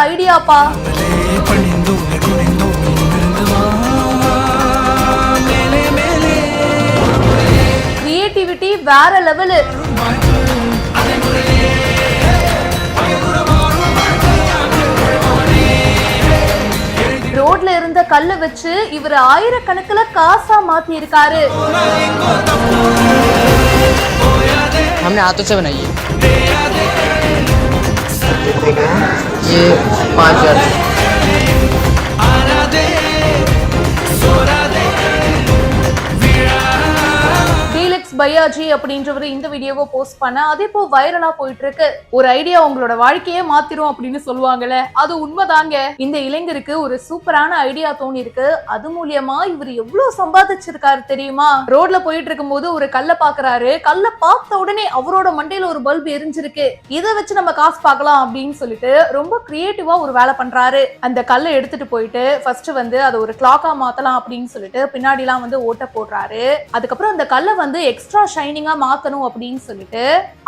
ஐடியாப்பா. Creativity வேற level. ரோட்ல இருந்த கல்ல வச்சு இவர் ஆயிரக்கணக்கில் காசா மாத்தி இருக்காரு. हमने हाथों से बनाई है। ये 5,000। பையாஜி அப்படின்றவர் இந்த வீடியோவை போஸ்ட் பண்ண அது இப்போ வைரலா போயிட்டு இருக்கு. ஒரு ஐடியா உங்களோட வாழ்க்கையே மாத்திரும் அப்படின்னு சொல்லுவாங்கல்ல, அது உண்மைதாங்க. இந்த இளைஞருக்கு ஒரு சூப்பரான ஐடியா தோணி இருக்கு. அது மூலியமா இவர் எவ்வளவு சம்பாதிச்சிருக்காரு தெரியுமா? ரோட்ல போயிட்டு இருக்கும் போது ஒரு கல்ல பாக்குறாரு. கல்ல பார்த்த உடனே அவரோட மண்டையில ஒரு பல்ப் எரிஞ்சிருக்கு. இதை வச்சு நம்ம காசு பார்க்கலாம் அப்படின்னு சொல்லிட்டு ரொம்ப கிரியேட்டிவா ஒரு வேலை பண்றாரு. அந்த கல்லை எடுத்துட்டு போயிட்டு ஃபர்ஸ்ட் வந்து அதை ஒரு கிளாக்கா மாத்தலாம் அப்படின்னு சொல்லிட்டு பின்னாடி எல்லாம் வந்து ஓட்ட போடுறாரு. அதுக்கப்புறம் அந்த கல்லை வந்து எக்ஸ்ட்ரா ஷைனிங்கா மாத்தணும் அப்படின்னு சொல்லிட்டு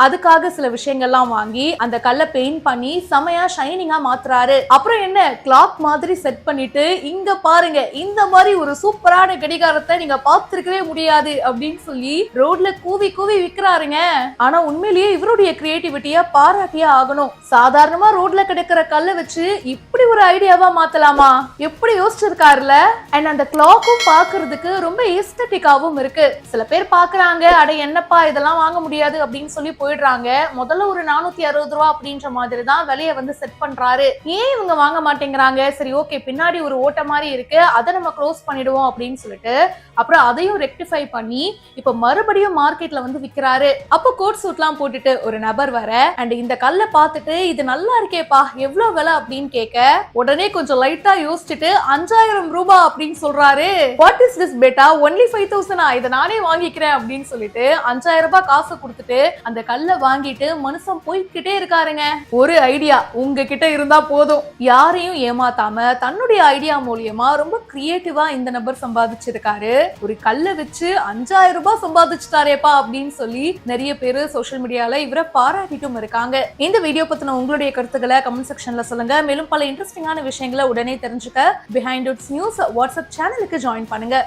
அதுக்காக சில விஷயங்கள்லாம் வாங்கி அந்த கல்லை பெயிண்ட் பண்ணி செமையா ஷைனிங்கா மாத்துறாரு. அப்புறம் என்ன கிளாக் மாதிரி செட் பண்ணிட்டு இங்க பாருங்க இந்த மாதிரி ஒரு சூப்பரான கடிகாரத்தை நீங்க பார்த்திருக்கவே முடியாது அப்படின்னு சொல்லி ரோட்ல கூவி கூவி விக்கிறாருங்க. ஆனா உண்மையிலேயே இவருடைய கிரியேட்டிவிட்டியா பாராட்டியே ஆகணும். சாதாரணமா ரோட்ல கிடைக்கிற கல்லை வச்சு இப்படி ஒரு ஐடியாவா மாத்தலாமா? எப்படி யோசிச்சிருக்காருல. அண்ட் அந்த கிளாக்கும் பாக்குறதுக்கு ரொம்ப எஸ்தட்டிக்காவும் இருக்கு. சில பேர் பாக்குறாங்க, அட என்னப்பா இதெல்லாம் வாங்க முடியாது அப்படின்னு சொல்லி போயிடுறாங்க. முதல்ல ஒரு 460 ரூபா அப்படின்ற மாதிரி தான் விலையை வந்து செட் பண்றாரு. ஏன் இவங்க வாங்க மாட்டேங்கிறாங்க? சரி ஓகே, பின்னாடி ஒரு ஓட்ட மாதிரி இருக்கு, அதை நம்ம க்ளோஸ் பண்ணிடுவோம் அப்படின்னு சொல்லிட்டு அப்புறம் அதையும் ரெக்டிஃபை பண்ணி இப்ப மறுபடியும் மார்க்கெட்ல வந்து விக்கிறாரு. அப்போ கோட் சூட்லாம் போட்டுட்டு ஒரு நபர் வர அண்ட் இந்த கல்லை பார்த்துட்டு இது நல்லா இருக்கேப்பா எவ்வளவு விலை அப்படின்னு கேட்க உடனே கொஞ்சம் லைட்டா யோசிச்சுட்டு 5,000 ரூபாய் அப்படின்னு சொல்றாரு. What is this batta, only 5,000? இதை நானே வாங்கிக்கிறேன் அப்படின்னு சொல்லிட்டு 5,000 ரூபாய் காசு கொடுத்துட்டு அந்த கல்லை வாங்கிட்டு மனுஷன் போய்கிட்டே இருக்காருங்க. ஒரு ஐடியா உங்ககிட்ட இருந்தா போதும், யாரையும் ஏமாத்தாம தன்னுடைய ஐடியா மூலியமா ரொம்ப கிரியேட்டிவா இந்த நபர் சம்பாதிச்சிருக்காரு. ஒரு கல்லை வச்சு 5,000 ரூபாய் சம்பாதிச்சுட்டாரேப்பா அப்படின்னு சொல்லி நிறைய பேரு சோசியல் மீடியால இவரை பாராட்டிட்டும் இருக்காங்க. இந்த வீடியோ பத்தின உங்களுடைய கருத்துக்களை கமெண்ட் செக்ஷன்ல சொல்லுங்க. மேலும் பல இன்ட்ரெஸ்டிங்கான விஷயங்களை உடனே தெரிஞ்சுக்க பிஹைண்ட் இட்ஸ் நியூஸ் வாட்ஸ்அப் சேனலுக்கு ஜாயின் பண்ணுங்க.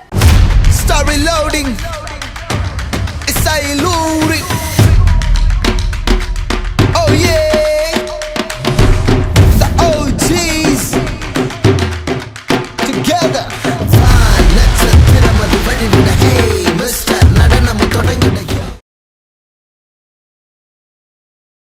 Start reloading. It's a lurid.